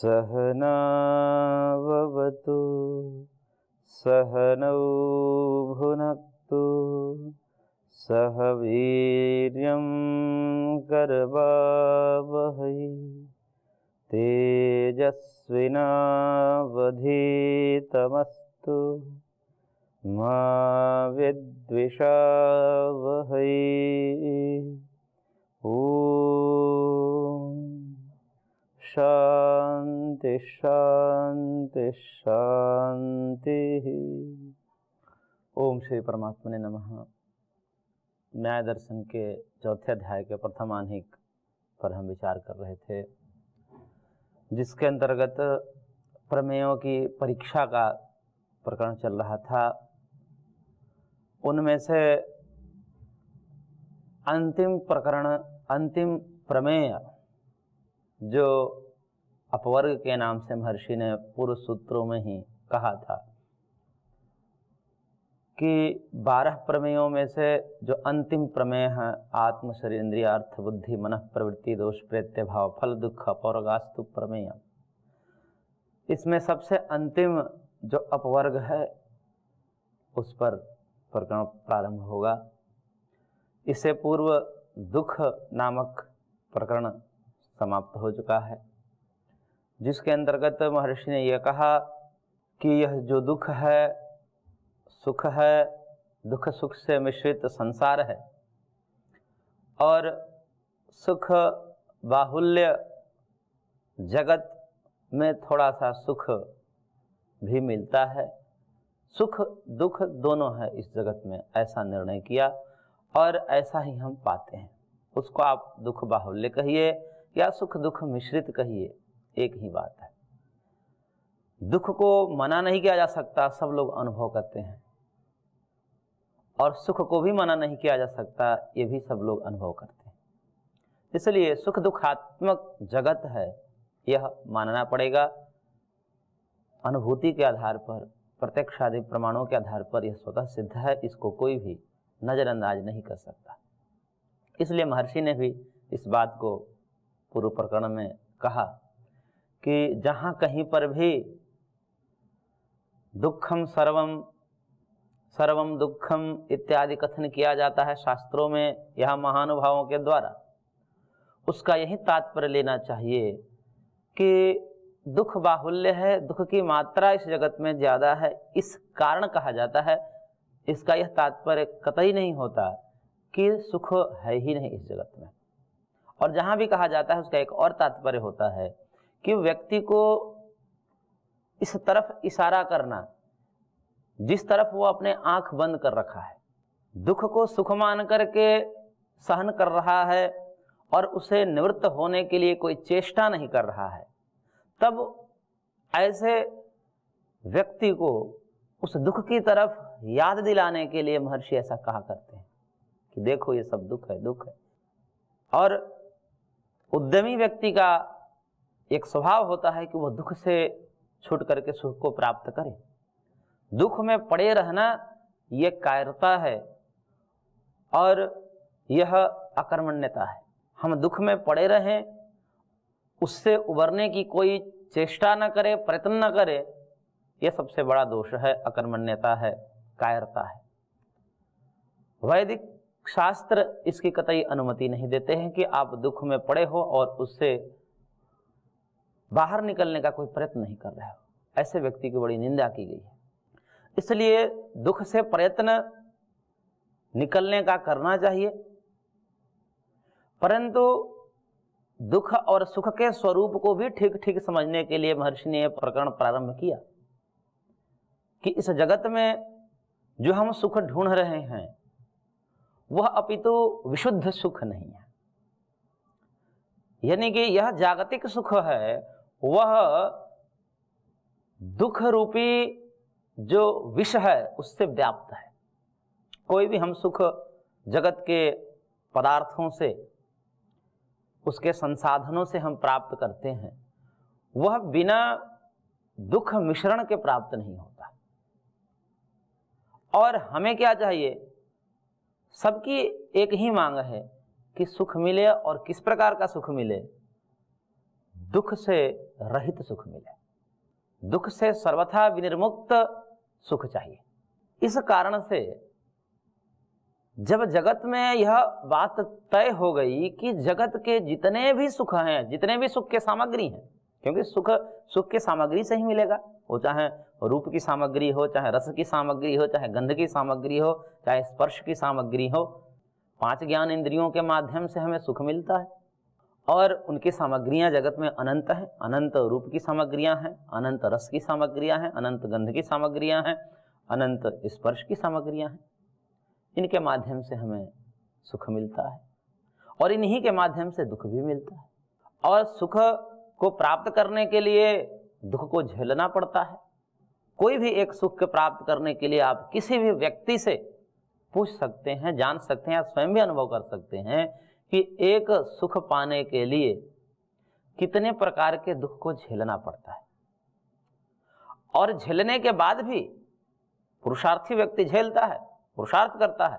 सहनाववतु सहनौ भुनक्तु सह वीर्यं करवावहै तेजस्विनावधीतमस्तु मा विद्विषावहै। ओम शांति शांति शांति। ओम श्री परमात्मने नमः। न्याय दर्शन के चौथे अध्याय के प्रथम आह्निक पर हम विचार कर रहे थे, जिसके अंतर्गत प्रमेयों की परीक्षा का प्रकरण चल रहा था। उनमें से अंतिम प्रकरण, अंतिम प्रमेय, जो अपवर्ग के नाम से महर्षि ने पूर्व सूत्रों में ही कहा था कि 12 प्रमेयों में से जो अंतिम प्रमेय है, आत्म शरीर इंद्रिय अर्थ बुद्धि मनः प्रवृत्ति दोष प्रत्यय भाव फल दुख अपवर्गास्तु प्रमेय, इसमें सबसे अंतिम जो अपवर्ग है उस पर प्रकरण प्रारंभ होगा। इससे पूर्व दुख नामक प्रकरण समाप्त हो चुका है, जिसके अंतर्गत महर्षि ने यह कहा कि यह जो दुख है, सुख है, दुख सुख से मिश्रित संसार है और सुख बाहुल्य जगत में थोड़ा सा सुख भी मिलता है। सुख दुख दोनों है इस जगत में, ऐसा निर्णय किया और ऐसा ही हम पाते हैं। उसको आप दुख बाहुल्य कहिए या सुख दुख मिश्रित कहिए, एक ही बात है। दुख को मना नहीं किया जा सकता, सब लोग अनुभव करते हैं, और सुख को भी मना नहीं किया जा सकता, ये भी सब लोग अनुभव करते हैं। इसलिए सुख दुखात्मक जगत है, यह मानना पड़ेगा। अनुभूति के आधार पर, प्रत्यक्ष आदि प्रमाणों के आधार पर यह स्वतः सिद्ध है, इसको कोई भी नजरअंदाज नहीं कर सकता। इसलिए महर्षि ने भी इस बात को पूर्व प्रकरण में कहा कि जहाँ कहीं पर भी दुखम सर्वम सर्वम दुखम इत्यादि कथन किया जाता है शास्त्रों में, यह महानुभावों के द्वारा, उसका यही तात्पर्य लेना चाहिए कि दुख बाहुल्य है, दुख की मात्रा इस जगत में ज़्यादा है, इस कारण कहा जाता है। इसका यह तात्पर्य कतई नहीं होता कि सुख है ही नहीं इस जगत में। और जहाँ भी कहा जाता है उसका एक और तात्पर्य होता है कि व्यक्ति को इस तरफ इशारा करना जिस तरफ वो अपने आंख बंद कर रखा है, दुख को सुख मान करके सहन कर रहा है और उसे निवृत्त होने के लिए कोई चेष्टा नहीं कर रहा है, तब ऐसे व्यक्ति को उस दुख की तरफ याद दिलाने के लिए महर्षि ऐसा कहा करते हैं कि देखो ये सब दुख है, दुख है। और उद्यमी व्यक्ति का एक स्वभाव होता है कि वह दुख से छूट करके सुख को प्राप्त करे। दुख में पड़े रहना यह कायरता है और यह अकर्मण्यता है। हम दुख में पड़े रहें, उससे उबरने की कोई चेष्टा न करे, प्रयत्न न करे, यह सबसे बड़ा दोष है, अकर्मण्यता है, कायरता है। वैदिक शास्त्र इसकी कतई अनुमति नहीं देते हैं कि आप दुख में पड़े हो और उससे बाहर निकलने का कोई प्रयत्न नहीं कर रहे हो। ऐसे व्यक्ति की बड़ी निंदा की गई है। इसलिए दुख से प्रयत्न निकलने का करना चाहिए, परंतु दुख और सुख के स्वरूप को भी ठीक ठीक समझने के लिए महर्षि ने यह प्रकरण प्रारंभ किया कि इस जगत में जो हम सुख ढूंढ रहे हैं वह अपितु विशुद्ध सुख नहीं है। यानी कि यह जागतिक सुख है, वह दुख रूपी जो विष है उससे व्याप्त है। कोई भी हम सुख जगत के पदार्थों से, उसके संसाधनों से हम प्राप्त करते हैं, वह बिना दुख मिश्रण के प्राप्त नहीं होता। और हमें क्या चाहिए? सबकी एक ही मांग है कि सुख मिले, और किस प्रकार का सुख मिले? दुख से रहित सुख मिले, दुख से सर्वथा विनिर्मुक्त सुख चाहिए। इस कारण से जब जगत में यह बात तय हो गई कि जगत के जितने भी सुख हैं, जितने भी सुख के सामग्री हैं, क्योंकि सुख के सामग्री से ही मिलेगा, वो चाहे रूप की सामग्री हो, चाहे रस की सामग्री हो, चाहे गंध की सामग्री हो, चाहे स्पर्श की सामग्री हो, 5 ज्ञान इंद्रियों के माध्यम से हमें सुख मिलता है और उनकी सामग्रियां जगत में अनंत हैं। अनंत रूप की सामग्रियां हैं, अनंत रस की सामग्रियां हैं, अनंत गंध की सामग्रियां हैं, अनंत स्पर्श की सामग्रियां हैं। इनके माध्यम से हमें सुख मिलता है और इन्हीं के माध्यम से दुख भी मिलता है। और सुख को प्राप्त करने के लिए दुख को झेलना पड़ता है। कोई भी एक सुख को प्राप्त करने के लिए आप किसी भी व्यक्ति से पूछ सकते हैं, जान सकते हैं, स्वयं भी अनुभव कर सकते हैं कि एक सुख पाने के लिए कितने प्रकार के दुख को झेलना पड़ता है। और झेलने के बाद भी पुरुषार्थी व्यक्ति झेलता है, पुरुषार्थ करता है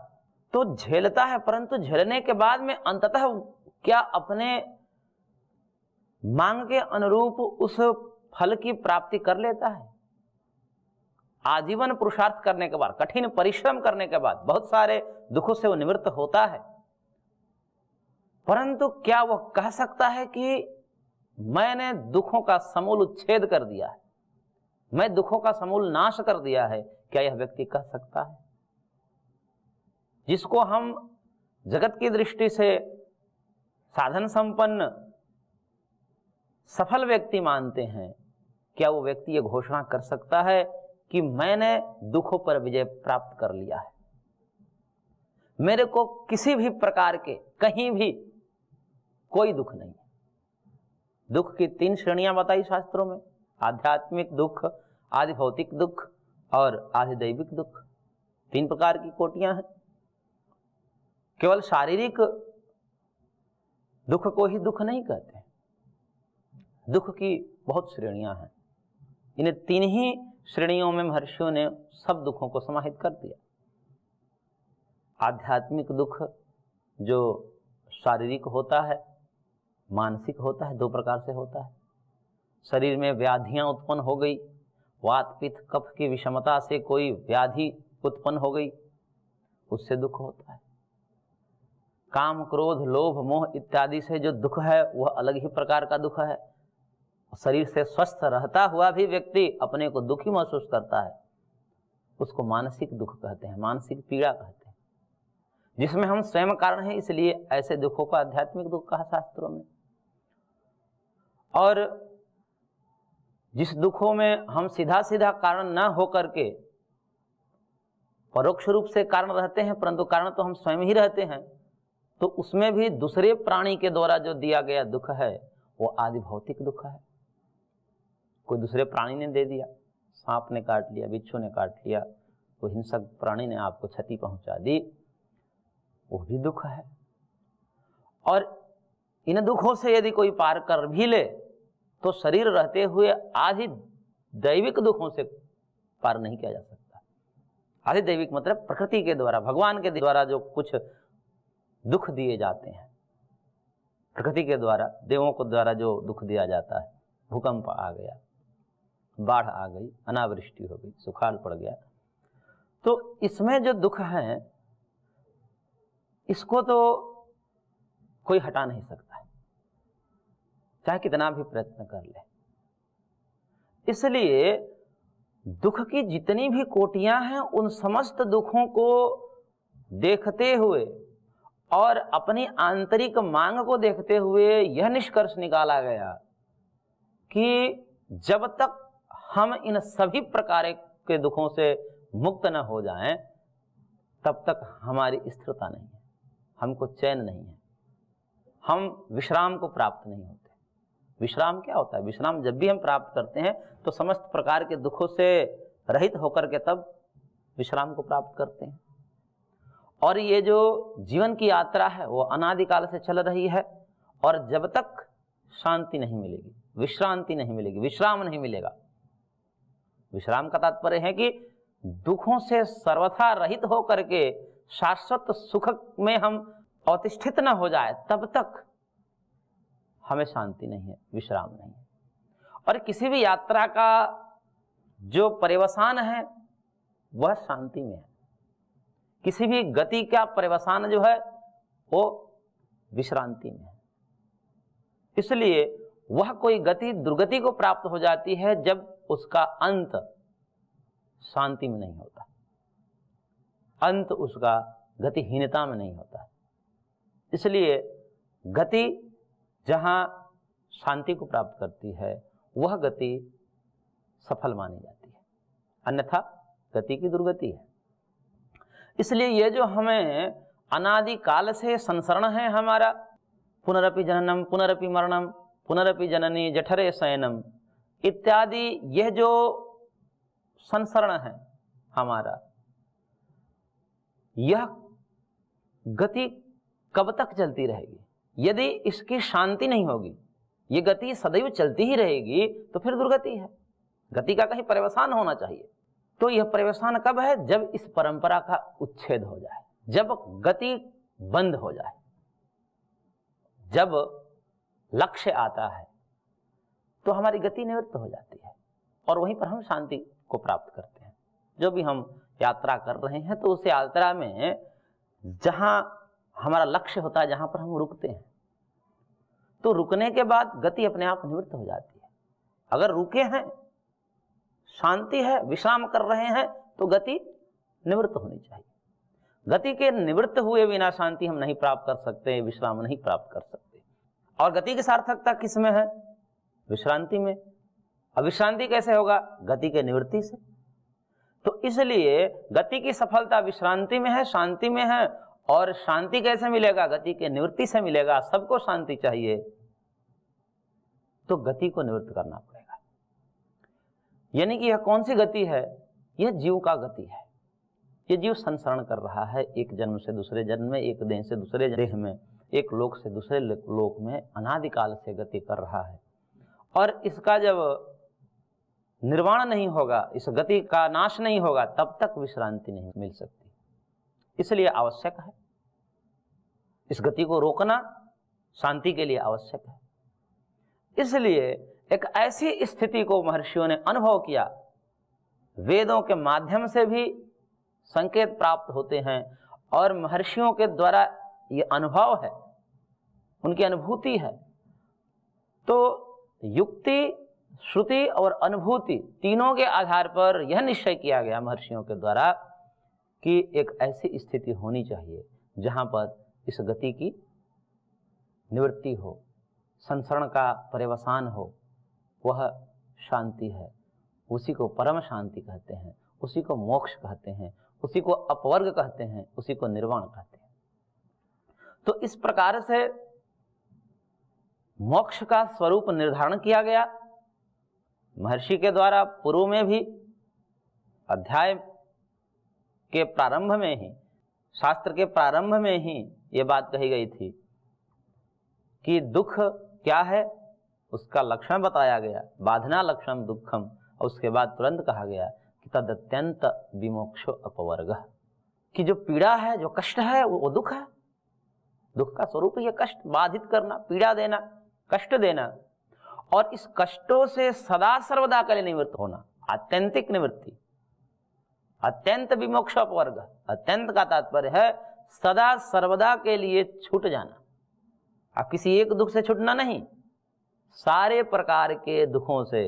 तो झेलता है, परंतु झेलने के बाद में अंततः क्या अपने मांग के अनुरूप उस फल की प्राप्ति कर लेता है? आजीवन पुरुषार्थ करने के बाद, कठिन परिश्रम करने के बाद बहुत सारे दुखों से वो निवृत्त होता है, परंतु क्या वह कह सकता है कि मैंने दुखों का समूल उच्छेद कर दिया है, मैं दुखों का समूल नाश कर दिया है? क्या यह व्यक्ति कह सकता है? जिसको हम जगत की दृष्टि से साधन संपन्न सफल व्यक्ति मानते हैं, क्या वो व्यक्ति ये घोषणा कर सकता है कि मैंने दुखों पर विजय प्राप्त कर लिया है, मेरे को किसी भी प्रकार के कहीं भी कोई दुख नहीं है? दुख की 3 श्रेणियां बताई शास्त्रों में, आध्यात्मिक दुख, आदि भौतिक दुख और आदि दैविक दुख। 3 प्रकार की कोटियां हैं। केवल शारीरिक दुख को ही दुख नहीं कहते, दुख की बहुत श्रेणियां हैं। इन 3 ही श्रेणियों में महर्षियों ने सब दुखों को समाहित कर दिया। आध्यात्मिक दुख जो शारीरिक होता है, मानसिक होता है, 2 प्रकार से होता है। शरीर में व्याधियां उत्पन्न हो गई, वात पित्त कफ की विषमता से कोई व्याधि उत्पन्न हो गई, उससे दुख होता है। काम क्रोध लोभ मोह इत्यादि से जो दुख है वह अलग ही प्रकार का दुख है। शरीर से स्वस्थ रहता हुआ भी व्यक्ति अपने को दुखी महसूस करता है, उसको मानसिक दुख कहते हैं, मानसिक पीड़ा कहते हैं, जिसमें हम स्वयं कारण हैं, इसलिए ऐसे दुखों को आध्यात्मिक दुख कहा शास्त्रों में। और जिस दुखों में हम सीधा सीधा कारण न होकर के परोक्ष रूप से कारण रहते हैं, परंतु कारण तो हम स्वयं ही रहते हैं, तो उसमें भी दूसरे प्राणी के द्वारा जो दिया गया दुख है वो आदि भौतिक दुख है। कोई दूसरे प्राणी ने दे दिया, सांप ने काट लिया, बिच्छू ने काट लिया, कोई हिंसक प्राणी ने आपको क्षति पहुंचा दी, वो भी दुख है। और इन दुखों से यदि कोई पार कर भी ले तो शरीर रहते हुए आदि दैविक दुखों से पार नहीं किया जा सकता। आदि दैविक मतलब प्रकृति के द्वारा, भगवान के द्वारा जो कुछ दुख दिए जाते हैं, प्रकृति के द्वारा, देवों को द्वारा जो दुख दिया जाता है, भूकंप आ गया, बाढ़ आ गई, अनावृष्टि हो गई, सुखाड़ पड़ गया, तो इसमें जो दुख है इसको तो कोई हटा नहीं सकता है, चाहे कितना भी प्रयत्न कर ले। इसलिए दुख की जितनी भी कोटियां हैं उन समस्त दुखों को देखते हुए और अपनी आंतरिक मांग को देखते हुए यह निष्कर्ष निकाला गया कि जब तक हम इन सभी प्रकार के दुखों से मुक्त न हो जाएं तब तक हमारी स्थिरता नहीं है, हमको चैन नहीं है, हम विश्राम को प्राप्त नहीं होते। विश्राम क्या होता है? विश्राम जब भी हम प्राप्त करते हैं तो समस्त प्रकार के दुखों से रहित होकर के तब विश्राम को प्राप्त करते हैं। और ये जो जीवन की यात्रा है वो अनादिकाल से चल रही है, और जब तक शांति नहीं मिलेगी, विश्रांति नहीं मिलेगी, विश्राम नहीं मिलेगा। विश्राम का तात्पर्य है कि दुखों से सर्वथा रहित होकर के शाश्वत सुख में हम अतिष्ठित न हो जाए तब तक हमें शांति नहीं है, विश्राम नहीं है। और किसी भी यात्रा का जो पर्यवसान है वह शांति में है। किसी भी गति का पर्यवसान जो है वो विश्रांति में है। इसलिए वह कोई गति दुर्गति को प्राप्त हो जाती है जब उसका अंत शांति में नहीं होता, अंत उसका गतिहीनता में नहीं होता। इसलिए गति जहाँ शांति को प्राप्त करती है वह गति सफल मानी जाती है, अन्यथा गति की दुर्गति है। इसलिए ये जो हमें अनादि काल से संसरण है हमारा, पुनरपि जननम पुनरपि मरणम पुनरपि जननी जठरे शयनम इत्यादि, यह जो संसरण है हमारा, यह गति कब तक चलती रहेगी? यदि इसकी शांति नहीं होगी, ये गति सदैव चलती ही रहेगी, तो फिर दुर्गति है। गति का कहीं पर्यवसान होना चाहिए। तो यह पर्यवसान कब है? जब इस परंपरा का उच्छेद हो जाए, जब गति बंद हो जाए, जब लक्ष्य आता है तो हमारी गति निवृत्त हो जाती है और वहीं पर हम शांति को प्राप्त करते हैं। जो भी हम यात्रा कर रहे हैं तो उस यात्रा में जहाँ हमारा लक्ष्य होता है, जहाँ पर हम रुकते हैं, तो रुकने के बाद गति अपने आप निवृत्त हो जाती है। अगर रुके हैं, शांति है, विश्राम कर रहे हैं, तो गति निवृत्त होनी चाहिए। गति के निवृत्त हुए बिना शांति हम नहीं प्राप्त कर सकते, विश्राम नहीं प्राप्त कर सकते। और गति की सार्थकता किस में है? विश्रांति में। अब विश्रांति कैसे होगा? गति के निवृत्ति से। तो इसलिए गति की सफलता विश्रांति में है, शांति में है। और शांति कैसे मिलेगा? गति के निवृत्ति से मिलेगा। सबको शांति चाहिए, तो गति को निवृत्त करना पड़ेगा। यानी कि यह कौन सी गति है? यह जीव का गति है। ये जीव संसरण कर रहा है, एक जन्म से दूसरे जन्म में, एक देह से दूसरे देह में, एक लोक से दूसरे लोक में अनादिकाल से गति कर रहा है। और इसका जब निर्वाण नहीं होगा, इस गति का नाश नहीं होगा, तब तक विश्रांति नहीं मिल सकती। इसलिए आवश्यक है इस गति को रोकना, शांति के लिए आवश्यक है। इसलिए एक ऐसी स्थिति को महर्षियों ने अनुभव किया, वेदों के माध्यम से भी संकेत प्राप्त होते हैं और महर्षियों के द्वारा ये अनुभव है, उनकी अनुभूति है। तो युक्ति, श्रुति और अनुभूति तीनों के आधार पर यह निश्चय किया गया महर्षियों के द्वारा कि एक ऐसी स्थिति होनी चाहिए जहां पर इस गति की निवृत्ति हो, संसरण का पर्यवसान हो, वह शांति है। उसी को परम शांति कहते हैं, उसी को मोक्ष कहते हैं, उसी को अपवर्ग कहते हैं, उसी को निर्वाण कहते हैं। तो इस प्रकार से मोक्ष का स्वरूप निर्धारण किया गया महर्षि के द्वारा। पूर्व में भी अध्याय के प्रारंभ में ही, शास्त्र के प्रारंभ में ही ये बात कही गई थी कि दुख क्या है, उसका लक्षण बताया गया, बाधना लक्षण दुखम। और उसके बाद तुरंत कहा गया कि तदत्यंत विमोक्षो अपवर्ग, कि जो पीड़ा है, जो कष्ट है, वो दुख है। दुख का स्वरूप ही है कष्ट, बाधित करना, पीड़ा देना, कष्ट देना। और इस कष्टों से सदा सर्वदा के लिए निवृत्त होना, आत्यंतिक निवृत्ति, अत्यंत विमोक्ष अपवर्ग। अत्यंत का तात्पर्य है सदा सर्वदा के लिए छूट जाना। अब किसी एक दुख से छूटना नहीं, सारे प्रकार के दुखों से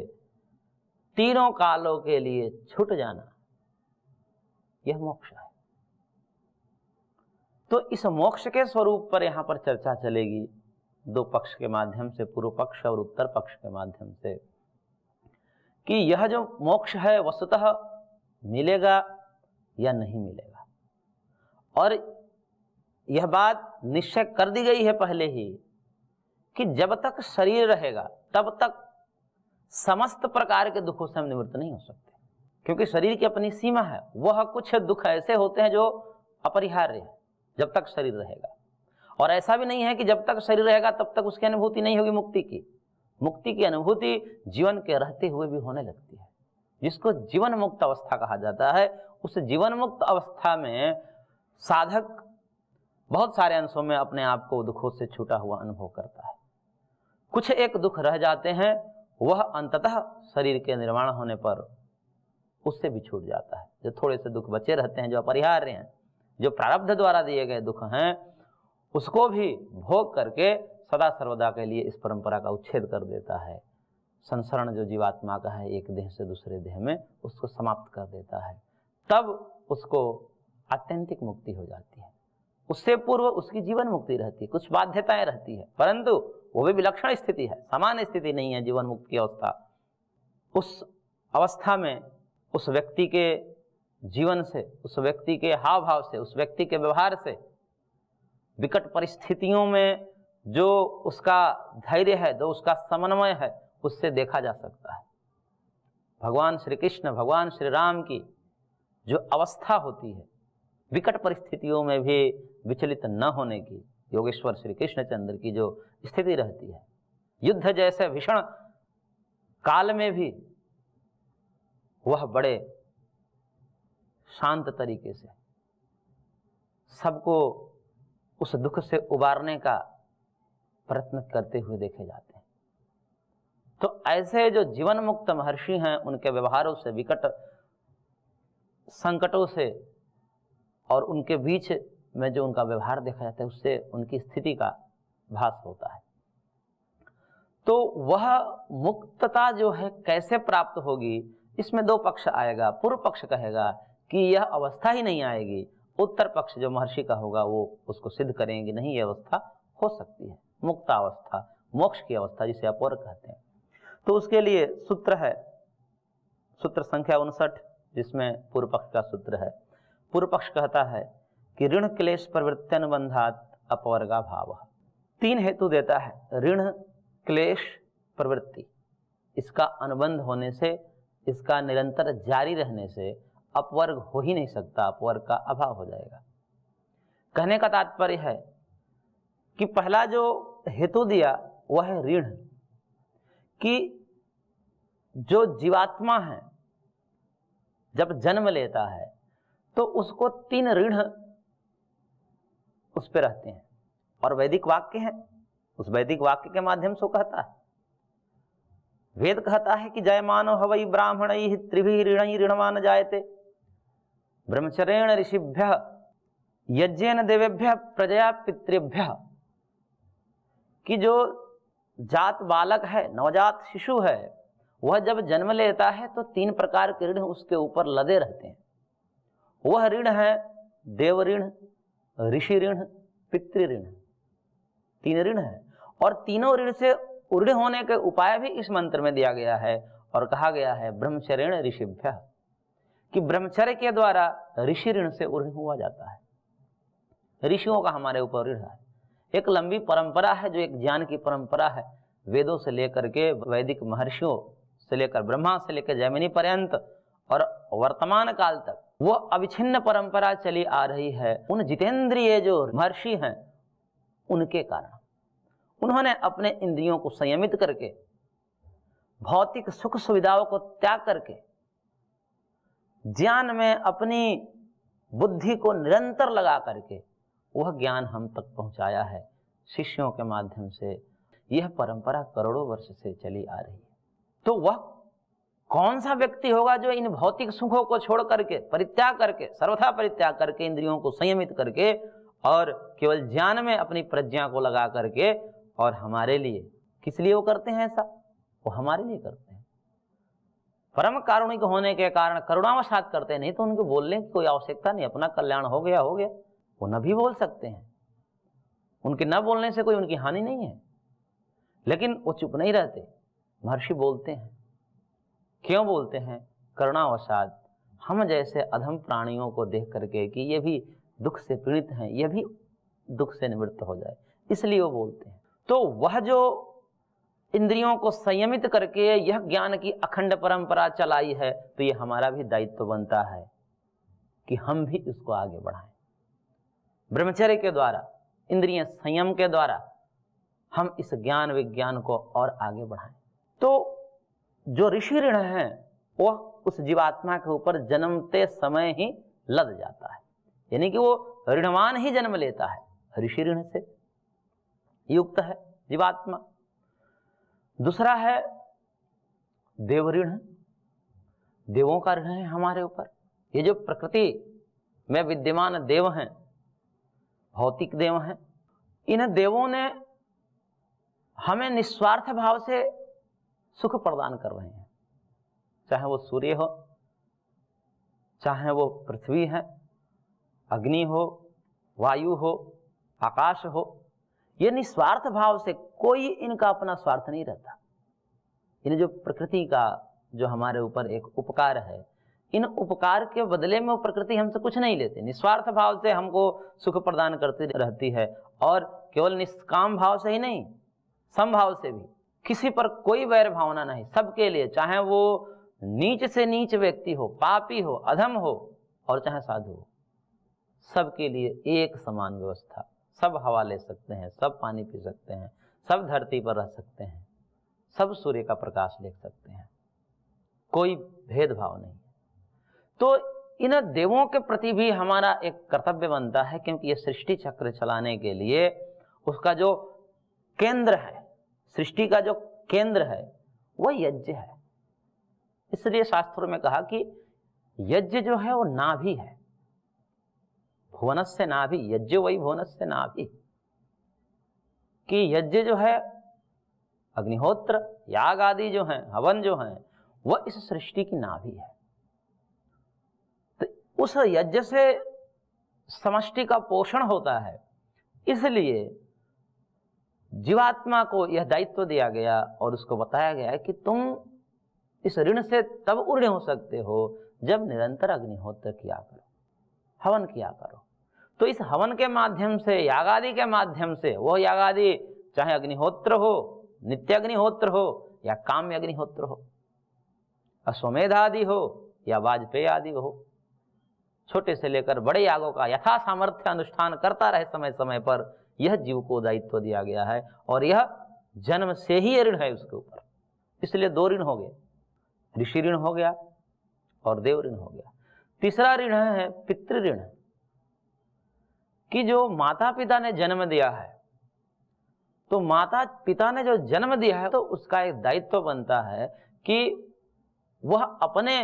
तीनों कालों के लिए छूट जाना, यह मोक्ष है। तो इस मोक्ष के स्वरूप पर यहां पर चर्चा चलेगी, दो पक्ष के माध्यम से, पूर्व पक्ष और उत्तर पक्ष के माध्यम से, कि यह जो मोक्ष है वस्तुतः मिलेगा या नहीं मिलेगा। और यह बात निश्चय कर दी गई है पहले ही कि जब तक शरीर रहेगा तब तक समस्त प्रकार के दुखों से हम निवृत्त नहीं हो सकते, क्योंकि शरीर की अपनी सीमा है। वह कुछ दुख ऐसे होते हैं जो अपरिहार्य है जब तक शरीर रहेगा, और ऐसा भी नहीं है कि जब तक शरीर रहेगा तब तक उसकी अनुभूति नहीं होगी मुक्ति की। मुक्ति की अनुभूति जीवन के रहते हुए भी होने लगती है, जिसको जीवन मुक्त अवस्था कहा जाता है। उस जीवन मुक्त अवस्था में साधक बहुत सारे अंशों में अपने आप को दुखों से छूटा हुआ अनुभव करता है। कुछ एक दुख रह जाते हैं, वह अंततः शरीर के निर्माण होने पर उससे भी छूट जाता है। जो थोड़े से दुख बचे रहते हैं, जो अपरिहार्य हैं, जो प्रारब्ध द्वारा दिए गए दुख हैं, उसको भी भोग करके सदा सर्वदा के लिए इस परंपरा का उच्छेद कर देता है। संसरण जो जीवात्मा का है एक देह से दूसरे देह में, उसको समाप्त कर देता है। तब उसको आत्यंतिक मुक्ति हो जाती है। उससे पूर्व उसकी जीवन मुक्ति रहती है, कुछ बाध्यताएं रहती है, परंतु वो भी विलक्षण स्थिति है, सामान्य स्थिति नहीं है जीवन मुक्ति की अवस्था। उस अवस्था में उस व्यक्ति के जीवन से, उस व्यक्ति के हाव भाव से, उस व्यक्ति के व्यवहार से, विकट परिस्थितियों में जो उसका धैर्य है, जो उसका समन्वय है, उससे देखा जा सकता है। भगवान श्री कृष्ण, भगवान श्री राम की जो अवस्था होती है, विकट परिस्थितियों में भी विचलित न होने की, योगेश्वर श्री कृष्णचंद्र की जो स्थिति रहती है, युद्ध जैसे भीषण काल में भी वह बड़े शांत तरीके से सबको उस दुख से उबारने का प्रयत्न करते हुए देखे जाते हैं। तो ऐसे जो जीवन मुक्त महर्षि हैं, उनके व्यवहारों से, विकट संकटों से और उनके बीच में जो उनका व्यवहार देखा जाता है, उससे उनकी स्थिति का भास होता है। तो वह मुक्तता जो है कैसे प्राप्त होगी, इसमें दो पक्ष आएगा। पूर्व पक्ष कहेगा कि यह अवस्था ही नहीं आएगी, उत्तर पक्ष जो महर्षि का होगा वो उसको सिद्ध करेंगे, नहीं ये अवस्था हो सकती है, मुक्त अवस्था, मोक्ष की अवस्था जिसे अपवर्ग कहते हैं। तो उसके लिए सूत्र है, सूत्र संख्या 59, जिसमें पूर्व पक्ष का सूत्र है। पूर्व पक्ष कहता है कि ऋण क्लेश प्रवृत्त्यनुबंधात् अपवर्गा भाव। तीन हेतु देता है। ऋण क्लेश प्रवृत्ति, इसका अनुबंध होने से, इसका निरंतर जारी रहने से अपवर्ग हो ही नहीं सकता, अपवर्ग का अभाव हो जाएगा। कहने का तात्पर्य है कि पहला जो हेतु दिया वह है ऋण, कि जो जीवात्मा है जब जन्म लेता है तो उसको तीन ऋण उस पर रहते हैं, और वैदिक वाक्य है, उस वैदिक वाक्य के माध्यम से कहता है। वेद कहता है कि जयमानो हवै ब्राह्मणैः त्रिभिः ऋणैः ऋणवान् जायते, ब्रह्मचर्येण ऋषिभ्यः, यज्ञेन देवेभ्यः, प्रजया पितृभ्यः। कि जो जात बालक है, नवजात शिशु है, वह जब जन्म लेता है तो तीन प्रकार के ऋण उसके ऊपर लदे रहते हैं। वह ऋण है देव ऋण, ऋषि ऋण, पितृ ऋण। तीन ऋण है, और तीनों ऋण से ऊर्ध्व होने के उपाय भी इस मंत्र में दिया गया है, और कहा गया है ब्रह्मचर्येण ऋषिभ्यः, कि ब्रह्मचर्य के द्वारा ऋषि ऋण से ऊर्ध्व हुआ जाता है। ऋषियों का हमारे ऊपर ऋण है, एक लंबी परंपरा है, जो एक ज्ञान की परंपरा है, वेदों से लेकर के वैदिक महर्षियों से लेकर ब्रह्मा से लेकर जैमिनी पर्यंत और वर्तमान काल तक वो अविच्छिन्न परंपरा चली आ रही है। उन जितेंद्रिय जो महर्षि हैं उनके कारण उन्होंने अपने इंद्रियों को संयमित करके, भौतिक सुख सुविधाओं को त्याग करके, ज्ञान में अपनी बुद्धि को निरंतर लगा करके वह ज्ञान हम तक पहुंचाया है शिष्यों के माध्यम से। यह परंपरा करोड़ों वर्ष से चली आ रही है। तो वह कौन सा व्यक्ति होगा जो इन भौतिक सुखों को छोड़ करके, परित्याग करके, सर्वथा परित्याग करके, इंद्रियों को संयमित करके और केवल ज्ञान में अपनी प्रज्ञा को लगा करके, और हमारे लिए, किस लिए वो करते हैं ऐसा? वो हमारे लिए करते हैं, परम कारुणिक होने के कारण करुणावशात करते हैं, नहीं तो उनको बोलने की कोई आवश्यकता नहीं। अपना कल्याण हो गया हो गया, वो न भी बोल सकते हैं, उनके न बोलने से कोई उनकी हानि नहीं है, लेकिन वो चुप नहीं रहते, महर्षि बोलते हैं। क्यों बोलते हैं? करुणावशात, हम जैसे अधम प्राणियों को देख करके कि ये भी दुख से पीड़ित हैं, ये भी दुख से निवृत्त हो जाए, इसलिए वो बोलते हैं। तो वह जो इंद्रियों को संयमित करके यह ज्ञान की अखंड परंपरा चलाई है, तो ये हमारा भी दायित्व बनता है कि हम भी इसको आगे बढ़ाएं। ब्रह्मचर्य के द्वारा, इंद्रिय संयम के द्वारा हम इस ज्ञान विज्ञान को और आगे बढ़ाएं। तो जो ऋषि ऋण है वह उस जीवात्मा के ऊपर जन्मते समय ही लद जाता है, यानी कि वो ऋणवान ही जन्म लेता है, ऋषि ऋण से युक्त है जीवात्मा। दूसरा है देव ऋण, देवों का ऋण है हमारे ऊपर। ये जो प्रकृति में विद्यमान देव हैं, भौतिक देव हैं, इन देवों ने हमें निस्वार्थ भाव से सुख प्रदान कर रहे हैं, चाहे वो सूर्य हो, चाहे वो पृथ्वी है, अग्नि हो, वायु हो, आकाश हो। ये निस्वार्थ भाव से, कोई इनका अपना स्वार्थ नहीं रहता। इन जो प्रकृति का जो हमारे ऊपर एक उपकार है, इन उपकार के बदले में वो प्रकृति हमसे कुछ नहीं लेते, निस्वार्थ भाव से हमको सुख प्रदान करती रहती है। और केवल निष्काम भाव से ही नहीं, समभाव से भी, किसी पर कोई वैर भावना नहीं, सबके लिए, चाहे वो नीच से नीच व्यक्ति हो, पापी हो, अधम हो, और चाहे साधु हो, सबके लिए एक समान व्यवस्था। सब हवा ले सकते हैं, सब पानी पी सकते हैं, सब धरती पर रह सकते हैं, सब सूर्य का प्रकाश ले सकते हैं, कोई भेदभाव नहीं। तो इन देवों के प्रति भी हमारा एक कर्तव्य बनता है, क्योंकि ये सृष्टि चक्र चलाने के लिए उसका जो केंद्र है, सृष्टि का जो केंद्र है वो यज्ञ है। इसलिए शास्त्रों में कहा कि यज्ञ जो है वो नाभि है, भुवनस्य नाभि, यज्ञ वही भुवनस्य नाभि, कि यज्ञ जो है, अग्निहोत्र, याग आदि जो हैं, हवन जो हैं, वह इस सृष्टि की नाभि है। तो उस यज्ञ से समष्टि का पोषण होता है। इसलिए जीवात्मा को यह दायित्व दिया गया और उसको बताया गया है कि तुम इस ऋण से तब उर्ण हो सकते हो जब निरंतर अग्निहोत्र किया करो, हवन किया करो। तो इस हवन के माध्यम से, यागादि के माध्यम से, वो यागादि चाहे अग्निहोत्र हो, नित्य अग्निहोत्र हो या काम्य अग्निहोत्र हो, अश्वमेध आदि हो या वाजपेयी आदि हो, छोटे से लेकर बड़े यागों का यथा सामर्थ्य अनुष्ठान करता रहे समय समय पर, यह जीव को दायित्व दिया गया है। और यह जन्म से ही ऋण है उसके ऊपर। इसलिए दो ऋण हो गए, ऋषि ऋण हो गया और देव ऋण हो गया। तीसरा ऋण है पितृ ऋण, कि जो माता पिता ने जन्म दिया है, तो माता पिता ने जो जन्म दिया है तो उसका एक दायित्व बनता है कि वह अपने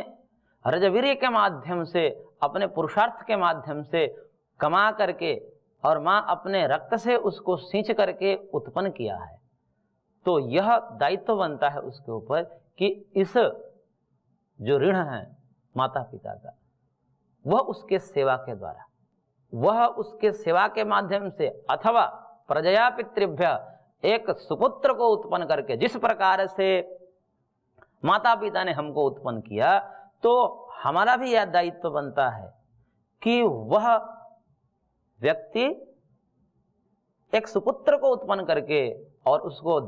रजवीर्य के माध्यम से, अपने पुरुषार्थ के माध्यम से कमा करके, और माँ अपने रक्त से उसको सींच करके उत्पन्न किया है। तो यह दायित्व बनता है उसके ऊपर कि इस जो ऋण है माता पिता का, वह उसके सेवा के द्वारा, वह उसके सेवा के माध्यम से, अथवा प्रजया पितृभ्य, एक सुपुत्र को उत्पन्न करके, जिस प्रकार से माता पिता ने हमको उत्पन्न किया, तो हमारा भी यह दायित्व बनता है कि वह व्यक्ति एक सुपुत्र को उत्पन्न करके और उसको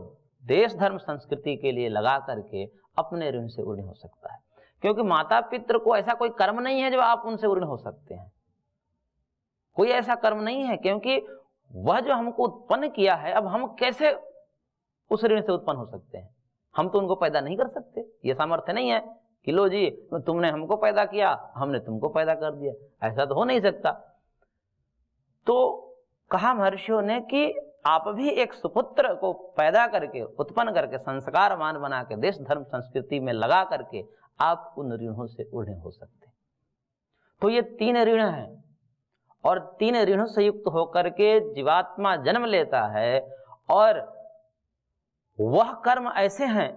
देश धर्म संस्कृति के लिए लगा करके अपने ऋण से उर्ण हो सकता है। क्योंकि माता पितृ को ऐसा कोई कर्म नहीं है जो आप उनसे उर्ण हो सकते हैं, कोई ऐसा कर्म नहीं है, क्योंकि वह जो हमको उत्पन्न किया है, अब हम कैसे उस ऋण से उत्पन्न हो सकते हैं? हम तो उनको पैदा नहीं कर सकते, ये सामर्थ्य नहीं है कि लो जी तुमने हमको पैदा किया, हमने तुमको पैदा कर दिया, ऐसा तो हो नहीं सकता। तो कहा महर्षियों ने कि आप भी एक सुपुत्र को पैदा करके, उत्पन्न करके, संस्कारवान बना के, देश धर्म संस्कृति में लगा करके आप उन ऋणों से उर्ण हो सकते। तो ये तीन ऋण हैं, और तीन ऋणों से युक्त होकर के जीवात्मा जन्म लेता है। और वह कर्म ऐसे हैं,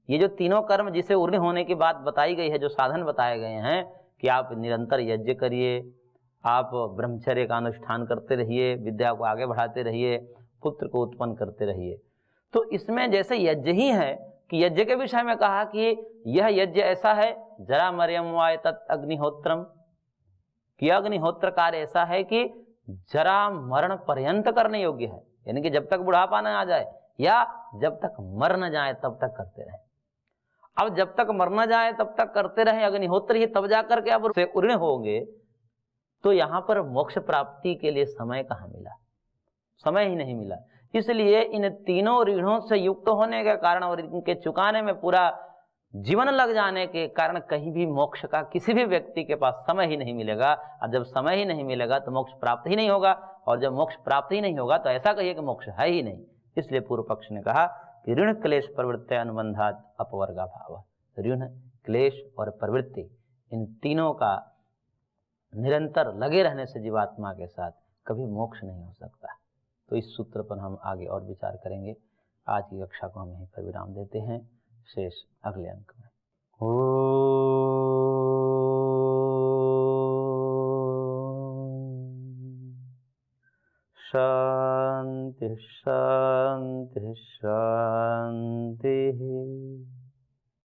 ये जो तीनों कर्म जिसे उर्ण होने की बात बताई गई है, जो साधन बताए गए हैं कि आप निरंतर यज्ञ करिए, आप ब्रह्मचर्य का अनुष्ठान करते रहिए, विद्या को आगे बढ़ाते रहिए, पुत्र को उत्पन्न करते रहिए। तो इसमें जैसे यज्ञ ही है कि यज्ञ के विषय में कहा कि यह यज्ञ ऐसा है, जरा मरियम वाय तत् अग्निहोत्रम, कि अग्निहोत्र कार्य ऐसा है कि जरा मरण पर्यंत करने योग्य है, यानी कि जब तक बुढ़ापा न आ जाए या जब तक मर न जाए तब तक करते रहे। अब जब तक मर न जाए तब तक करते रहे अग्निहोत्र ही, तब जाकर के आप उससे उर्ण होंगे। तो यहाँ पर मोक्ष प्राप्ति के लिए समय कहाँ मिला? समय ही नहीं मिला। इसलिए इन तीनों ऋणों से युक्त होने के कारण और इनके चुकाने में पूरा जीवन लग जाने के कारण कहीं भी मोक्ष का किसी भी व्यक्ति के पास समय ही नहीं मिलेगा। और जब समय ही नहीं मिलेगा तो मोक्ष प्राप्त ही नहीं होगा, और जब मोक्ष प्राप्त ही नहीं होगा तो ऐसा कहिए कि मोक्ष है ही नहीं। इसलिए पूर्व पक्ष ने कहा कि कि ऋण क्लेश प्रवृत्ति अनुबंधात अपवर्गा भाव, ऋण क्लेश और प्रवृत्ति इन तीनों का निरंतर लगे रहने से जीवात्मा के साथ कभी मोक्ष नहीं हो सकता। तो इस सूत्र पर हम आगे और विचार करेंगे। आज की कक्षा को हम यहीं पर विराम देते हैं, शेष अगले अंक में। शांति शांति।